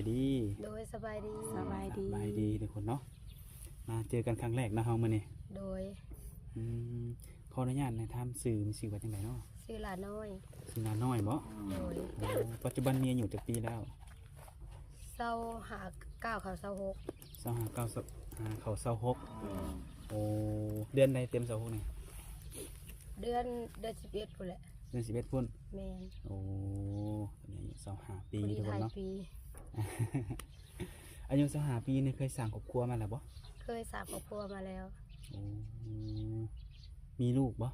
ายดีโดยสบายดี สบายดี สบายดีทุกคนเนาะมาเจอกันครั้งแรกนะเฮามื้อนี้ โดยอืมขออนุญาตในถามสื่อมีชื่อว่าจังไดเนาะ ชื่อหลาน้อย ชื่อนาน้อยบ่ โดย โอ้ปัจจุบันมีอายุจักปีแล้ว เศร้าหาก้าวเขาเศร้าหก 25 9เข้า26โอ้เดือนใดเต็ม26นี่ เดือน11พุ่นแหละ เดือน11พุ่น แม่น โอ้ตอนนี้อายุ25ปี คน ทุกค ไท น ย เนาะ ปี อายุ25ปีนี่เคยสร้างครอบครัวมาแล้วบ่ เคยสร้างครอบครัวมาแล้ว โอ้มีลูกบ่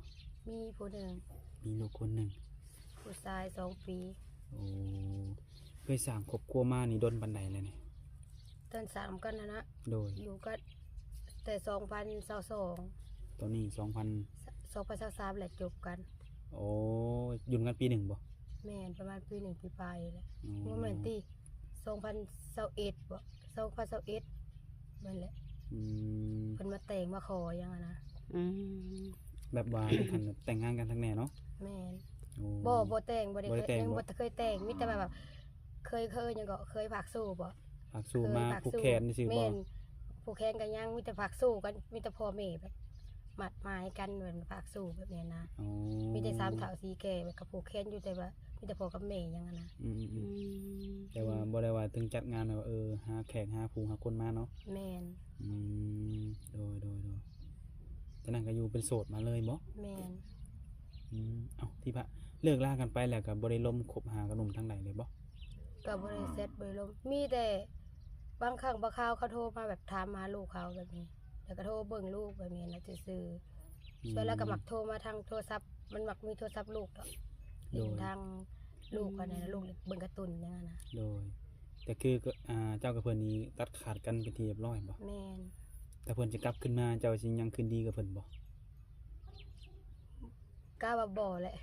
มีผู้หนึ่ง มีลูกคนหนึ่ง ผู้ชาย2 ปี โอ้เคยสร้างครอบครัวมานี่ดนบันไดเลยนี่ ตอนสามกันนะ โดย อยู่กันแต่2022 ตอนนี้2023แหละจบกัน โอ้หยุ่นกันปีหนึ่งบ่ แม่นประมาณปี1ปีปลายแหละ อ๋อ บ่แม่นติ2021บ่2021นั่นแหละ อืม เพิ่นมาแต่งมาขอหยังอะนะ อืม แบบว่าเป็นคันแบบแต่งงานกันทั้งแน่เนาะ แม่น โอ้ บ่แต่งบ่ได้ บ่ได้แต่ง ยัง บ่ บ่เคยแต่งมีแต่แบบเคยหยังก็เคยผักสู้บ่ ฝากสู้มา เคยผัก ผูก สู้ แขนซื่อบ่ แม่นผูกแขนกันยังมีแต่ผักสู้กันมีแต่พ่อแม่แบบหมัดหมายกันเหมือนผักสู้แบบนี้นะ โอ้ มีแต่สามเฒ่าสีแก่แบบกับผูกแขนอยู่แต่ว่ามีแต่พ่อกับแม่หยังอะนะ อืม อืม แต่ว่าบ่ได้ว่าถึงจัดงานแบบว่าหาแขกหาผู้หาคนมาเนาะ แม่น อืมโดยจากนั้นก็อยู่เป็นโสดมาเลยบ่ แม่น เอ้าที่พระเลิกลากันไปแล้วก็บ่ได้ล้มคบหากับหนุ่มทางใดเลยบ่ ก็บ่ได้เซ็ตบ่ได้ลมมีแต่บางครั้งบางคราวเขาโทรมาแบบถามหาลูกเขาแบบนี้แล้วก็โทรเบิ่งลูกแบบนี้นะซื่อๆ ส่วนแล้วก็มักโทรมาทางโทรศัพท์มันมักมีโทรศัพท์ลูกดอกเล่นทางลูกกันนะลูกเบิ่งการ์ตูนอย่างนั้นนะ โดยแต่คือก็เจ้ากับเพิ่นนี่ตัดขาดกันเป็นที่เรียบร้อยบ่ แม่น แต่เพิ่นจะกลับขึ้นมาเจ้าสิยังคืนดีกับเพิ่นบ่ กล้าว่าบ่แหละ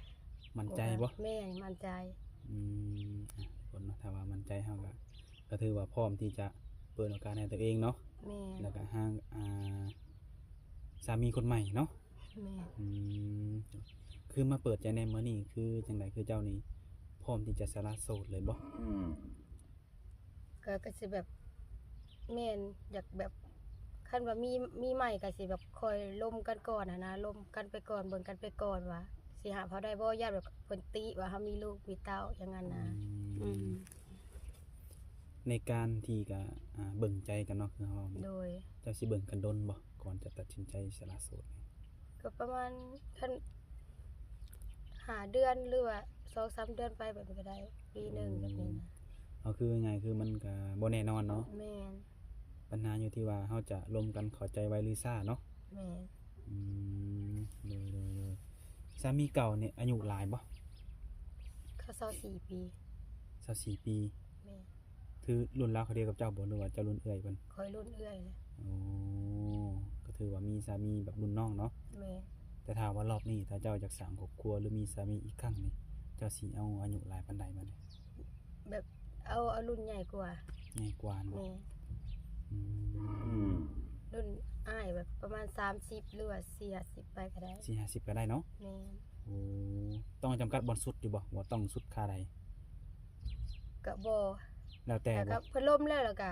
มั่นใจบ่ แม่นมั่นใจ คนเนาะถ้าว่ามั่นใจเฮาก็ถือว่าพร้อมที่จะเปิดโอกาสให้ตัวเองเนาะ แม่น แล้วก็หาสามีคนใหม่เนาะ แม่น อืมคือมาเปิดใจในมื้อนี้คือจังไดคือเจ้านี่พร้อมที่จะสละโสดเลยบ่ ก็สิแบบแม่นอยากแบบคันว่ามีใหม่ก็สิแบบคอยล้มกันก่อนนะล้มกันไปก่อนเบิ่งกันไปก่อนว่าสิหาเขาได้บ่ญาติแบบเพิ่นติว่าเฮามีลูกมีเต้าอย่างนั้นนะ อืม ในการที่ก็เบิ่งใจกันเนาะคือเฮา โดย เจ้าสิเบิ่งกันดนบ่ก่อนจะตัดสินใจสละโสดนี่ ก็ประมาณคันหาเดือนหรือว่า2-3 เดือนไปแบบนี้ก็ได้ปีหนึงแบบนี้นะ เอาคือไงคือมันก็บ่แน่นอนเนาะ แม่น ปัญหาอยู่ที่ว่าเฮาจะร่วมกันเข้าใจไว้หรือซ่าเนาะ แม่น อืเลยสามีเก่าเนี่ยอายุหลายบ่ เขา24 ปี 24ปี แม่น คือรุ่นราวเขาเดียวกับเจ้าบ่หรือว่าเจ้ารุ่นเอื้อยเพิ่น คอยรุ่นเอื้อยเลย โอ้ก็ถือว่ามีสามีแบบรุ่นน้องเนาะ แม่น แต่ถ้าว่ารอบนี้ถ้าเจ้าอยากสร้างครอบครัวหรือมีสามีอีกครั้งนี่เจ้าสิเอาอายุหลายปานใดมาเนี่ย แบบเอารุ่นใหญ่กว่า ใหญ่กว่าเนาะ แม่ อืม รุ่นอ้ายแบบประมาณ30หรือว่า40ไปก็ได้ 40-50ก็ได้เนาะ แม่น โอ้ต้องจำกัดบอลสุดอยู่บ่ว่าต้องสุดค่าใด ก็บ่ แล้วแต่ แต่ก็ บ่ เพิ่นล่มแล้วแล้วก็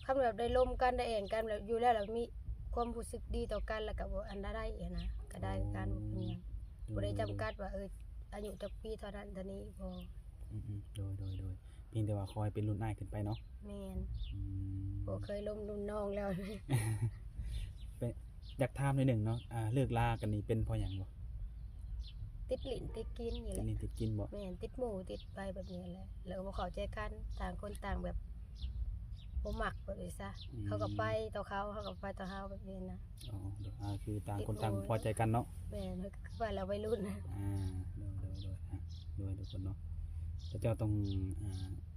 คำแบบได้ล่มกันได้แอ่งกันแบบอยู่แล้วแล้วมีความรู้สึกดีต่อกันแล้วก็บ่อันได้อีกนะก็ได้การบ่เป็นหยังบ่ได้จำกัดว่าอายุจักปีเท่านั้นเท่านี้บ่ โดยเพียงแต่ว่าคอยเป็นรุ่นอ้ายขึ้นไปเนาะ แม่น อืม บ่เคยล่มรุ่นน้องแล้ว เป็นอยากถามหน่อยหนึ่งเนาะเลิกลากันนี่เป็นเพราะหยังบ่ ติดลิ้นติดกินนี่แห ติด ละ ลิ้นติดกินบ่ แม่นติดหมู่ติดไปแบบนี้แหละแล้วบ่เข้าใจกันต่างคนต่างแบบบ่มักแบบนี้ซะเขาก็ไปต่อเขาก็ไปต่อเฮาแบบนี้นะ อ๋อคือต่างคนต่างพอใจกันเนาะ แม่นคือว่าเราวัยรุ่น โดยทุกคนเนาะแต่เจ้าต้อง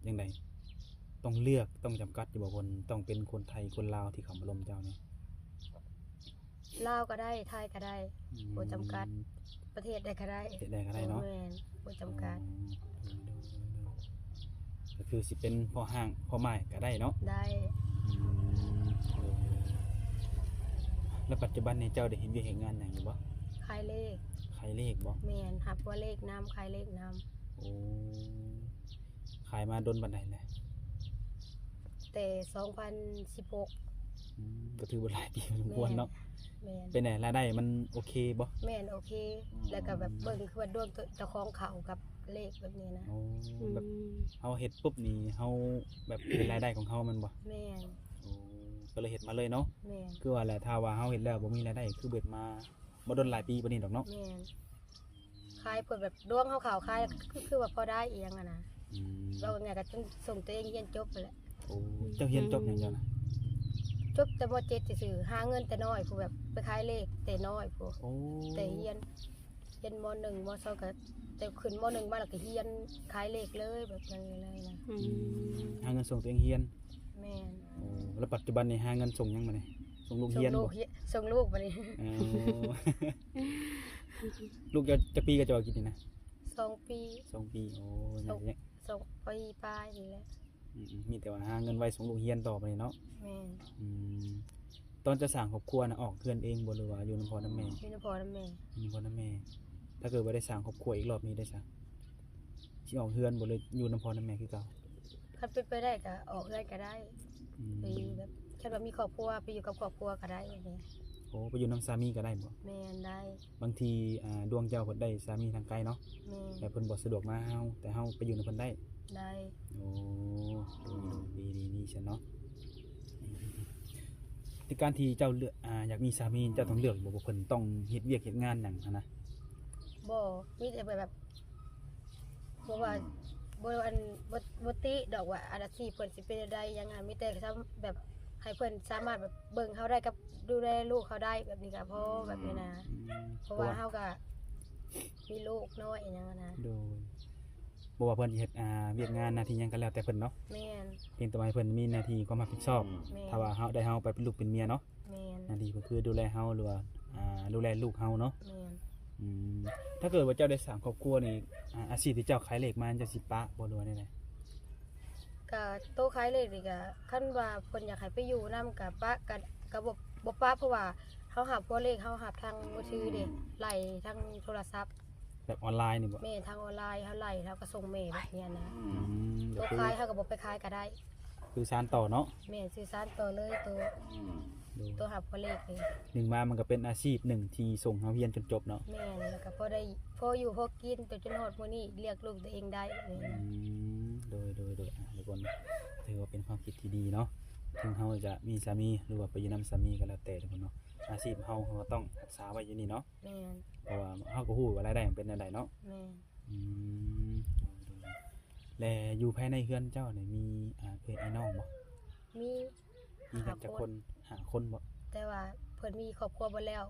ยังไงต้องเลือกต้องจำกัดอยู่บ่คนต้องเป็นคนไทยคนลาวที่เขามาลมเจ้านี่ ลาวก็ได้ไทยก็ได้บ่จำกัดประเทศใดก็ได้ เฮ็ดได้ก็ได้เนาะ แม่นบ่จำกัด ก็คือสิเป็นพ่อห้างพ่อไม้ก็ได้เนาะ ได้ แล้วปัจจุบันนี้เจ้าได้เห็นวิธีงานหยังอยู่บ่ ขายเลข ขายเลขบ่ แม่นหับว่าเลขนำขายเลขนำ โอ้ขายมาดนบันไดแหละ แต่2016ก็ถือว่าหลายปีพอสมควรเนาะ แม่น เป็นไงรายได้มันโอเคบ่ แม่นโอเค แล้วก็แบบเบิ่งคือว่าดวงเจ้าของเขากับเลขแบบนี้นะ โอ้แบบเฮาเฮ็ดปุ๊บนี่เฮาแบบเป็นรายได้ของเฮามันบ่ แม่น โอ้ก็เลยเฮ็ดมาเลยเนาะ แม่น คือว่าแหละถ้าว่าเฮาเฮ็ดแล้วบ่มีรายได้คือเบิดมาบ่โดนหลายปีปานนี้ดอกเนาะ แม่นขายเปิดแบบดวงเขาขายคือว่าพอได้อีหยังอะนะ อืม เราไงก็จนส่งตัวเองเรียนจบไปแหละ โอ้เจ้าเรียนจบหยังจ้ะนะ จบแต่ม .7 ซื่อๆหาเงินแต่น้อยผู้แบบไปขายเลขแต่น้อยผู้ โอ้ แต่เรียนม .1 ม .2 ก็แต่ขึ้นม .1 มาแล้วก็เรียนขายเลขเลยแบบนั้นเลยนะ หาเงินส่งตัวเองเรียน แม่น โอ้แล้วปัจจุบันนี่หาเงินส่งหยังมาเนี่ยส่งลูก ส่ง เรียน ลู บ่ กส่งลูกมานี่ อ๋อ ลูกจะปีก็จะว่ากี่นี่นะ 2 ปี 2 ปีโอ้ย ส่ง เนี่ย 2 ปีปลายนี่แหละ มีแต่ว่าหาเงินไว้ส่งลูกเรียนต่อไปเนาะ แม่น อืมตอนจะสร้างครอบครัวนะออกเพื่อนเองบ่หรือว่าอยู่นำพ่อนำแม่ อยู่ในพ่อและแม่ อยู่นำพ่อนำแม่ ถ้าเกิดว่าได้สร้างครอบครัวอีกรอบนี้ได้ซะสิออกเฮือนบ่เลยอยู่นำพ่อนำแม่คือเก่า คันเป็นไปได้ก็ออกเรือนก็ได้ อืม ไปแบบคันว่ามีครอบครัวไปอยู่กับครอบครัวก็ได้อย่างนี้ โอ้ไปอยู่นำสามีก็ได้บ่ แม่นได้ บางทีดวงเจ้าเพิ่นได้สามีทางไกลเนาะ แม่น แต่เพิ่นบ่สะดวกมาเฮาแต่เฮาไปอยู่นำเพิ่นได้ ได้ โอ้ดีนี่ฉันเนาะในการที่เจ้าเลือกอยากมีสามีเจ้าต้องเลือกบ่ว่าเพิ่นต้องเฮ็ดเวียกเฮ็ดงานหยังหั้นนะ บ่มีแต่แบบบ่ว่าบ่อันบ่ติดอกว่าอาชีพเพิ่นสิเป็นได้ยังไงมีแต่ทำแบบให้เพิ่นสามารถแบบเบิ่งเฮาได้กับดูแลลูกเขาได้แบบนี้ก็พอแบบนี้นะ เพราะว่าเฮาก็มีลูกน้อยอหยังอะนะ โดยบ่ว่าเพิ่นสิเฮ็ดเวียกงานหน้าที่หยังก็แล้วแต่เพิ่นเนาะ แม่น เพียงแต่ว่าให้เพิ่นมีหน้าที่ความรับผิดชอบ แม่น ถ้าว่าเฮาได้เฮาไปเป็นลูกเป็นเมียเนาะ แม่น หน้าที่ก็คือดูแลเฮาหรือว่าดูแลลูกเฮาเนาะ แม่น อืมถ้าเกิดว่าเจ้าได้สร้างครอบครัวนี่อาชีพที่เจ้าขายเหล็กมาจะสิปะบ่หรือว่าแนว ก็โตขายเลยนี่ก็คันว่าเพิ่นอยากให้ไปอยู่นํก็ปะก็บ่ปะเพราะว่าเฮาหับพวกเลขเฮาหับทางมือถือเด้ไล่ทางโทรศัพท์ แบบออนไลน์นี่บ่ แม่ทางออนไลน์เฮาไล่เฮาก็ส่งแม่แบบเนี้ยนะ ก็ ตัว คือ ขายเฮาก็บ่ไปขายก็ได้ คือสานต่อเนาะ แม่สื่อสารต่อเลยตัว ดู ตัวหับพวกเลขนี่ หนึ่งมามันก็เป็นอาชีพหนึ่งที่ส่งเฮาเรียนจนจบเนาะ แม่แล้วก็พอได้พออยู่พอกินตัวจนฮอดมื้อนี้เรียกลูกตัวเองได้แบบนี้นะ โดยทุกคนถือว่าเป็นความคิดที่ดีเนาะถึงเฮาจะมีสามีหรือว่าไปอยู่นำสามีก็แล้วแต่ทุกคนเนาะอาชีพเฮาก็ต้องรักษาไว้อยู่นี่เนาะ แม่น เพราะว่าเฮาก็ฮู้ว่ารายได้มันเป็นจังไดเนาะ แม่น อืมและอยู่ภายในเฮือนเจ้าเนี่ยมีเพื่อนไอ้น้องบ่ มี มีกันจักคนหาคนบ่ แต่ว่าเพิ่นมีครอบครัวบ่แล้ว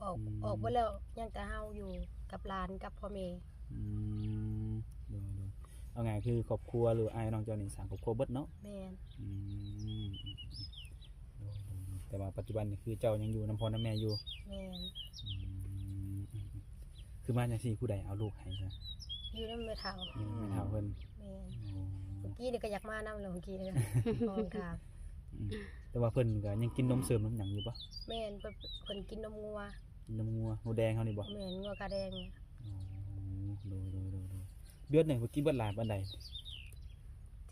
ออก อืม ออกบ่แล้วยังแต่เฮาอยู่กับหลานกับพ่อแม่ อืมดูเอาไงคือครอบครัวหรือไอ้น้องเจ้านี่สร้างครอบครัวเบิดเนาะ แม่น อืมดูแต่ว่าปัจจุบันนี่คือเจ้ายังอยู่น้ำพ่อน้ำแม่อยู่ แม่น คือมาจังซี่ผู้ใดเอาลูกให้ซะ อยู่นำแม่เฒ่า ยังไม่เท่าเพิ่น แม่น โอ้ เมื่อกี้นี่ก็อยากมานำแล้วเมื่อกี้นี่มองทาง อืมแต่ว่าเพิ่นก็ยังกินนมเสริมนมหยังอยู่ปะ แม่นเพิ่นกินนมงัว กินนมงัวงูแดงเฮานี่บ่ แม่นงัวกาแดงเนี่ย โอ้ดูเดือนหนึงเพิ่นกินเบิดหลายปานใด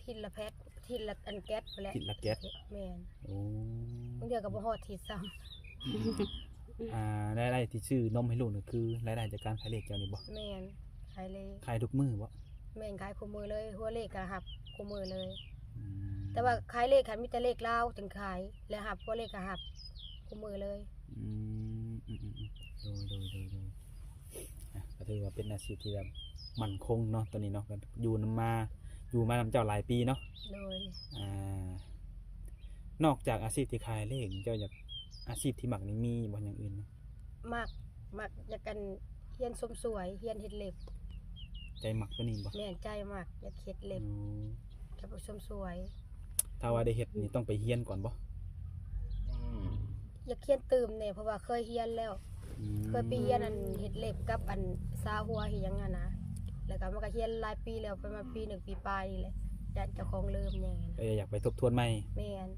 ทิศละแพททิศละอันแก๊สไปแล้ว ทิศละแก๊ส แม่น โอ้ บางเดือก็บ่ฮอดทิศซ้ำ รายได้ที่ซื้อนมให้ลูกนี่คือรายได้จากการขายเลขเจ้านี่บ่ แม่นขายเลย ขายทุกมื้อบ่ แม่นขายคู่มือเลยหัวเลขก็หับคู่มือเลย อืม แต่ว่าขายเลขคันมีแต่เลขลาวถึงขายแล้วหับหัวเลขก็หับคู่มือเลย อืมดูก็ถือว่าเป็นอาชีพที่แบบมั่นคงเนาะตอนนี้เนาะก็อยู่นำเจ้าหลายปีเนาะ โดย นอกจากอาชีพที่ขายเลขเจ้าอยากอาชีพที่หมักนี่มีบ่อย่างอื่นไหม มักอยากกันเฮียนสมสวยเฮียนเฮ็ดเล็บ ใจหมักตัวนี้บ่ แม่นใจมากอยากเฮ็ดเล็บ อ๋อ กับสมสวย ถ้าว่าได้เฮ็ดนี่ต้องไปเฮียนก่อนบ่ อยากเฮียนตื่มเนี่ยเพราะว่าเคยเฮียนแล้ว เคยไปเฮียนอันเฮ็ดเล็บกับอันซาหัวเฮียงอะนะแล้วก็มันก็เฮียนหลายปีแล้วประมาณปีหนึ่งปีปลายนี่แหละอยากเจ้าของเริ่มอย่างนี้นะ อยากไปทบทวนใหม่ แม่น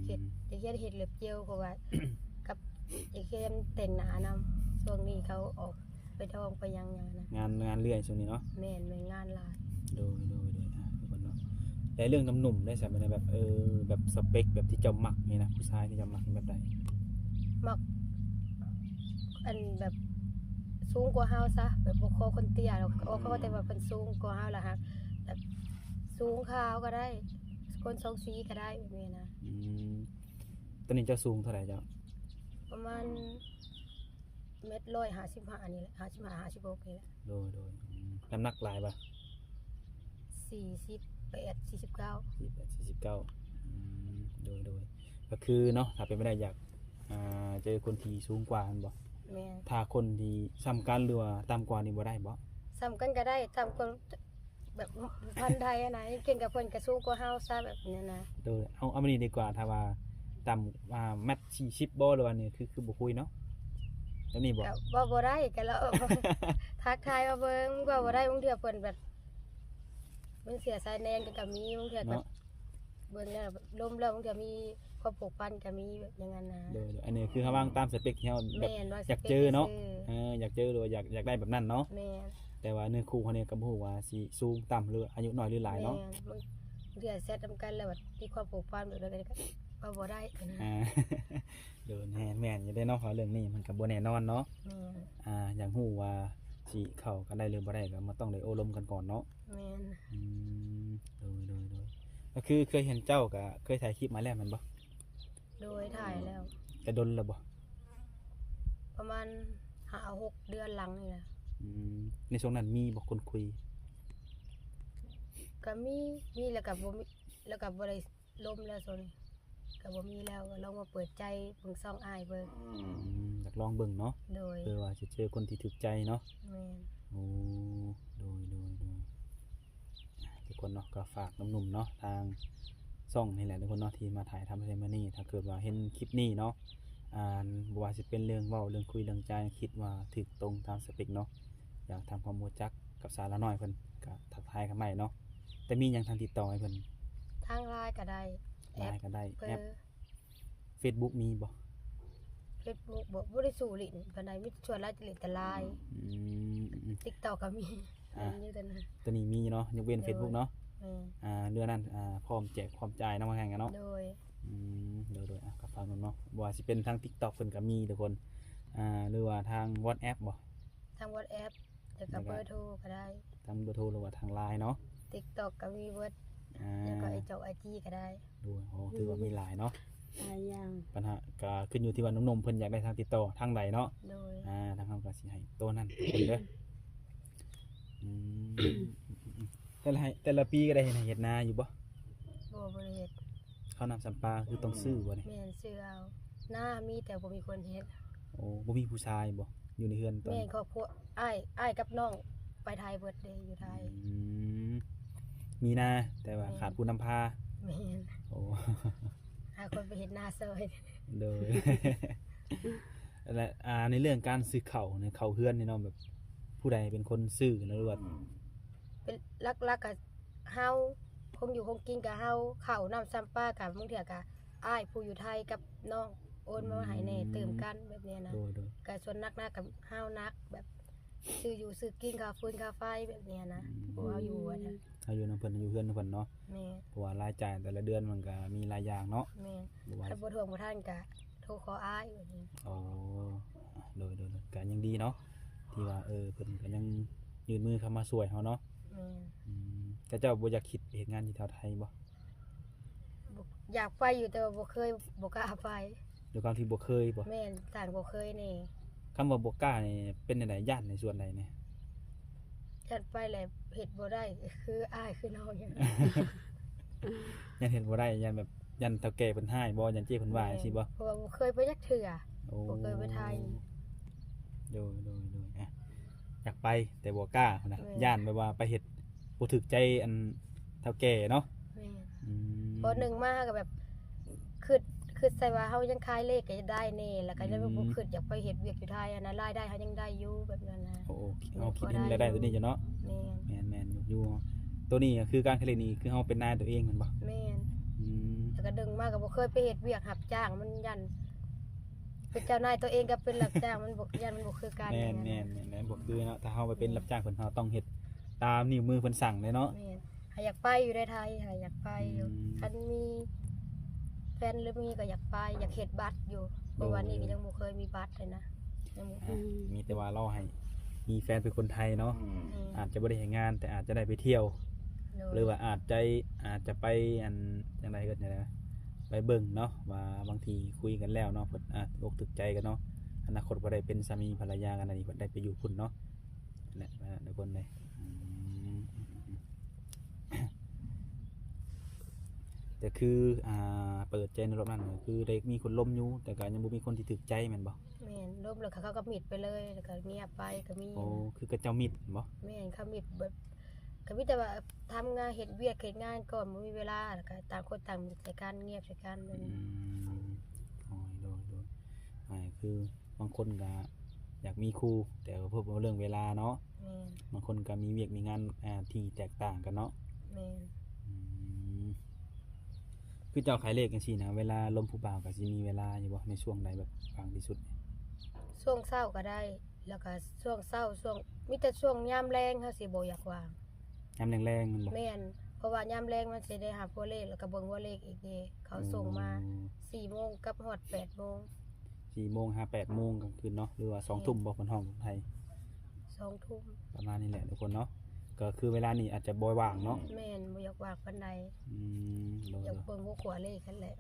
อยากเฮียนเฮ็ดเล็บเจียวเพราะว่า กับอยากเฮียนแต่งหน้านำช่วงนี้เขาออกไปทองไปยังนะ งานเรื่อยช่วงนี้เนาะ แม่นงานหลาย ทุกคนเนาะแ แต่เรื่องหนุ่มๆได้ใช่ไหมแบบแบบสเปคแบบที่เจ้ามักนี่นะผู้ชายที่เจ้ามักนี่แบบใด มักอันแบบสูงกว่าเฮาซะแบบบ่ขอคนเตี้ยหรอกเขาก็แต่ว่าเพิ่นสูงกว่าเฮาล่ะฮักแบบสูงขาวก็ได้คนทรงสีก็ได้แบบนี้นะ ตอนนี้เจ้าสูงเท่าไหร่เจ้า ประมาณ155นี่แหละ55 56นี่แหละน้ำหนักหลายป่ะ48 49 48 49โดยก็คือเนาะถ้าเป็นไม่ได้อยากเจอคนที่สูงกว่ามันบ่ แม่น ถ้าคนที่ซ้ำกันหรือว่าต่ำกว่านี่บ่ได้บ่ ซ้ำกันก็ได้ซ้ำคนแบบพันธุ์ไทยอะนะเก่งกับเพิ่นก็สูงกว่าเฮาซะแบบนี้นะ โดยเอามานี่ดีกว่าถ้าว่าต่ำ1.40 m บ่หรือว่านี่คือบ่คุยเนาะแล้วนี่บ่ ก็ว่าบ่ได้ก็แล้ว ทักทายมาเบิ่งว่าบ่ได้บางเทื่อเพิ่นแบบมันเสียสายแนงก็มีบางเทื่อก็ เนาะ เบิ่งแล้วแบบล้มแล้วบางเทื่อมีความผูกพันก็มีแบบอย่างนั้นนะ โดยอันนี้คือเฮาวางตามสเปคที่เฮาแบบ แม่นว่า อยากเจอเนาะ สิป็ อยากเจอหรือว่าอยากได้แบบนั้นเนาะ แม่น แต่ว่าเนื้อคู่เขาเนี่ยก็บ่ฮู้ว่าสิสูงต่ำหรืออายุน้อยหรือหลายเนาะ แม่นบางเทื่อเซตนำกันแล้วแบบมีความผูกพันแบบนั้นก็ว่าบ่ได้นะ เดินแม่นอยู่ได้เนาะเพราะเรื่องนี้มันก็บ่แน่นอนเนาะ แม่น อยากฮู้ว่าสิเข้ากันได้หรือบ่ได้ก็มาต้องได้อบรมกันก่อนเนาะ แม่น อืมโดยก็คือเคยเห็นเจ้าก็เคยถ่ายคลิปมาแล้วแม่นบ่ โดยถ่ายแล้ว กระดนแล้วบ่ ประมาณ5-6 เดือนหลังนี่แหละ ในช่วงนั้นมีบ่คนคุย ก็มีแล้วก็บ่มีแล้วก็บ่ได้ล้มแล้วโซนก็บ่มีแล้วก็ลองมาเปิดใจเบิ่งซ่องอ้ายเบิ่ง อยากลองเบิ่งเนาะ โดย เพื่อว่าจะเจอคนที่ถูกใจเนาะ แม่น โอ้โดยทุกคนเนาะก็ฝากหนุ่มๆเนาะทางช่องนี่แหละทุกคนเนาะที่มาถ่ายทำอะไรมานี่ถ้าเกิดว่าเห็นคลิปนี้เนาะบ่ว่าสิเป็นเรื่องเว้าเรื่องคุยเรื่องใจคิดว่าถูกตรงตามสเปคเนาะอยากทำความรู้จักกับสาวละน้อยเพิ่นก็ทักทายกันใหม่เนาะแต่มีหยังทางติดต่อให้เพิ่น ทางไลน์ก็ได้ ไลน์ก็ได้ เบอ แอป ร์ Facebook มีบ่ Facebook บ่ได้สู่ลิ้นปานใดมีชวนไลน์จะเล่นแต่ไลน์ TikTok ก็มี อ่า มีอยู่แต่นั้น ตัวนี้มีเนาะยกเว้น Facebook เนาะ แม่น เรื่องนั้นพร้อมแจกพร้อมจ่ายเนาะมาแข่งกันเนาะ โดย โดยกับฟังกันเนาะบ่ว่าสิเป็นทาง TikTok เพิ่นก็มีทุกคนหรือว่าทาง WhatsApp บ่ ทาง WhatsApp แล้วก็เบอร์โทรก็ได้ ทางเบอร์โทรหรือว่าทาง LINE เนาะ TikTok ก็มีเบิด อ่า แล้วก็ไอ้เจ้า IG ก็ได้ ดูถือว่ามีหลายเนาะ หลายอย่าง ปัญหาก็ขึ้นอยู่ที่ว่าหนุ่มๆเพิ่นอยากได้ทางติดต่อทางใดเนาะ โดย ทางเฮาก็สิให้ตัวนั้นทุกคนเด้อแต่ละปีก็ได้เฮ็ดนาอยู่บ่ บ่ได้เฮ็ด ข้าวน้ำสัมปลาคือต้องซื้อบ่นี่ แม่นซื้อเอาหน้ามีแต่บ่มีคนเฮ็ด โอ้บ่มีผู้ชายบ่อยู่ในเฮือนตอน แม่นครอบครัวอ้ายกับน้องไปไทยเบิดเดย์อยู่ไทย มีนาแต่ว่าขาดผู้นำพา แม่น โอ้ หาคนไปเฮ็ดหน้าซอย โดย และในเรื่องการซื้อเข่าวเนี่ยเขาเฮือนนี่เนาะแบบผู้ใดเป็นคนซื้อนะหรือว่า เป็นลักๆก็เฮาคงอยู่คงกินกับเฮาข้าวน้ำซ้ำปลากับบางเทื่อก็อ้ายผู้อยู่ไทยกับน้องโอนมาให้แน่เติมกันแบบนี้นะ โดย ก็ส่วนนักกับเฮานักแบบซื้ออยู่ซื้อกินค่าฟืนค่าไฟแบบนี้นะบ่เอาอยู่ว่านะ เอาอยู่นำเพิ่นอยู่เฮือนนำเพิ่นเนาะ แม่ เพราะว่ารายจ่ายแต่ละเดือนมันก็มีหลายอย่างเนาะ แม่ บ่ว่า ถ้าบ่ทวงบ่ทันก็โทรขออ้ายแบบนี้ อ๋อโดยก็ยังดีเนาะที่ว่าเพิ่นก็ยังยื่นมือเข้ามาช่วยเฮาเนาะ แม่ แต่เจ้าบ่อยากคิดไปเฮ็ดงานที่แถวไทยบ่ บ่อยากไปอยู่แต่ว่าบ่เคยบ่กล้าไป ด้วยความที่บ่เคยบ่ แม่นต่างบ่เคยนี่ คำว่าบ่กล้านี่เป็นจังไดย่านในส่วนใดเนี่ย ฉันไปแล้วเฮ็ดบ่ได้คืออ้ายคือน้องอย่าง ยันเฮ็ดบ่ได้ยันแบบยันเฒ่าแก่เพิ่นให้บ่ยันเจ้เพิ่นว่าจังซี่บ่ เพราะว่าบ่เคยไปจักเทื่อ โอ้ บ่เคยไปไทย โดยอยากไปแต่บ่กล้าพุ่นน่ะ แม่ ย่านแบบว่าไปเฮ็ดบ่ถูกใจอันเฒ่าแก่เนาะ แม่น อืม พอหนึ่งมาก็แบบคือใส่ว่าเฮายังขายเลขก็จะได้แน่แล้วก็ยังบ่คิดอยากไปเฮ็ดเวียกอยู่ไทยอันนั้นรายได้เฮายังได้อยู่แบบนั้นนะ โอ้เอาคิดถึงรายได้ตัวนี้จ้ะเนาะ แม่น แม่นอยู่ตัวนี้ก็คือการผลิตนี่คือเฮาเป็นนายตัวเองแม่นบ่ แม่น อืม แล้วก็ดึงมาก็บ่เคยไปเฮ็ดเวียกรับจ้างมันยันเป็นเจ้านายตัวเองกับเป็นรับจ้างมันบ่ยันมันบ่คือกัน แม่นบ่คือเนาะถ้าเฮาไปเป็นรับจ้างเพิ่นเฮาต้องเฮ็ดตามนิ้วมือเพิ่นสั่งเลยเนาะ แม่น อยากไปอยู่ในไทยอยากไปอยู่คันมีแฟนหรือมีก็อยากไปอยากเฮ็ดบัตรอยู่เพราะว่านี่ก็ยังบ่เคยมีบัตรเลยนะยังบ่ อ่ะมีแต่ว่าเราให้มีแฟนเป็นคนไทยเนาะ อืม อาจจะบ่ได้เฮ็ดงาน แต่อาจจะได้ไปเที่ยว หรือว่าอาจจะไปอันจังไดก็ได้นะไปเบิ่งเนาะว่าบางทีคุยกันแล้วเนาะเพิ่นอกถึกใจกันเนาะอนาคตบ่ได้เป็นสามีภรรยากันอันนี้เพิ่นได้ไปอยู่พุ่นเนาะนั่นแหละทุกคนเลยแต่คือเปิดใจในรอบนั้นก็คือได้มีคนล้มอยู่แต่ก็ยังบ่มีคนที่ถึกใจแม่นบ่ แม่นลบแล้วเขาก็มิดไปเลยแล้วก็เงียบไปก็มี โอ้คือกระเจ้ามิดบ่ แม่นเขามิดแบบก็มีแต่ว่าทำงานเฮ็ดเวียกเฮ็ดงานก่อนบ่มีเวลาแล้วก็ต่างคนต่างใส่กันเงียบใส่กันแบบ อื นี้ มโดยคือบางคนก็อยากมีคู่แต่ว่าเพิ่นเรื่องเวลาเนาะ แม่น บางคนก็มีเวียกมีงานที่แตกต่างกันเนาะ แม่น อืมคือเจ้าขายเลขจังซี่นะเวลาลมผู้บ่าวก็สิมีเวลาอยู่บ่ในช่วงใดแบบบางที่สุด ช่วงเช้าก็ได้ แล้วก็ช่วงเช้าช่วงมีแต่ช่วงยามแลงเฮาสิบ่อยากวาง ยามแรงๆมันบ่ แม่นเพราะว่ายามแลงมันสิได้หาตัวเลขแล้วก็เบิ่งว่าเลขอีกนี่เขาส่งมา4 โมงกับฮอด8 โมง 4 โมง 8 โมงกลางคืนเนาะหรือว่า2 ทุ่มบ่คนห้องไทย 2 ทุ่ม ประมาณนี้แหละทุกคนเนาะก็คือเวลานี้อาจจะบ่ว่างเนาะ แม่นบ่อยากวางปานใด อืมโด อยากเบิ่งหัวขวาเลขกันแหละ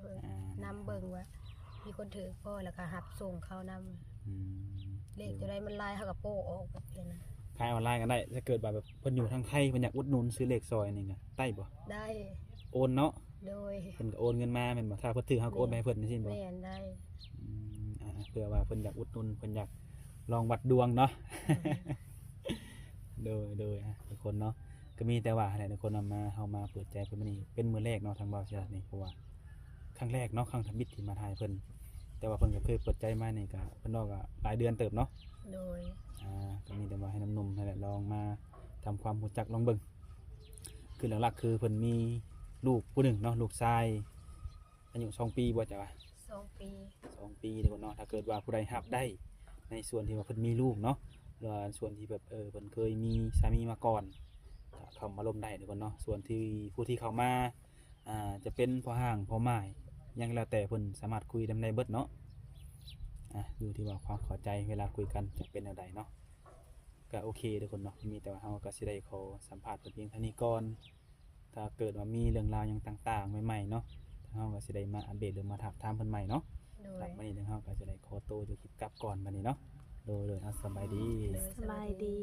นำเบิ่งว่ามีคนถือบ่แล้วก็รับส่งเขานำ อืม เลขจะได้มันลายเฮาก็โป้ออกแบบนี้นะ ขายออนไลน์กันได้ถ้าเกิดว่าแบบเพิ่นอยู่ทางไทยเพิ่นอยากอุดหนุนซื้อเลขซอยนี่ก็ได้บ่ ได้ โอนเนาะ โดย เพิ่นก็โอนเงินมาแม่นบ่ถ้าเพิ่นถือเฮาก็โอนไปให้เพิ่นจังซี่บ่ แม่นได้ อืมเพื่อว่าเพิ่นอยากอุดหนุนเพิ่นอยากลองวัดดวงเนาะ โดยทุกคนเนาะก็มีแต่ว่าแหละทุกคนเอามาเฮามาเปิดใจเพิ่นมื้อนี้เป็นมื้อแรกเนาะทางบ่าวศิลานี่เพราะว่าครั้งแรกเนาะครั้งทำบิดที่มาถ่ายเพิ่นแต่ว่าเพิ่นก็เคยเปิดใจมานี่ก็เพิ่นเนาะก็หลายเดือนเติบเนาะ โดย ก็มีแต่ว่าให้น้ำนมนั่นแหละลองมาทำความรู้จักลองเบิ่งคือหลักๆคือเพิ่นมีลูกผู้หนึ่งเนาะลูกชายอายุ2 ปีบ่จ้ะวะ 2 ปี 2 ปีทุกคนเนาะถ้าเกิดว่าผู้ใดรับได้ในส่วนที่ว่าเพิ่นมีลูกเนาะหรือว่าส่วนที่แบบเพิ่นเคยมีสามีมาก่อนก็เข้ามาร่วมได้ทุกคนเนาะส่วนที่ผู้ที่เข้ามาจะเป็นพ่อห้างพ่อหมายยังแล้วแต่เพิ่นสามารถคุยได้เบิดเนาะอยู่ที่ว่าความเข้าใจเวลาคุยกันจะเป็นแนวใดเนาะก็โอเคทุกคนเนาะมีแต่ว่าเฮาก็สิได้ขอสัมภาษณ์เพิ่นเพียงเท่านี้ก่อนถ้าเกิดว่ามีเรื่องราวหยังต่างๆใหม่ๆเนาะเฮาก็สิได้มาอัปเดตหรือมาถามเพิ่นใหม่เนาะ โด ครั ย บวันนี้ทางเฮาก็จะได้ขอตัวอยู่คลิปกลับก่อนบัดนี้เนาะโดยสบายดี โดย สบายดี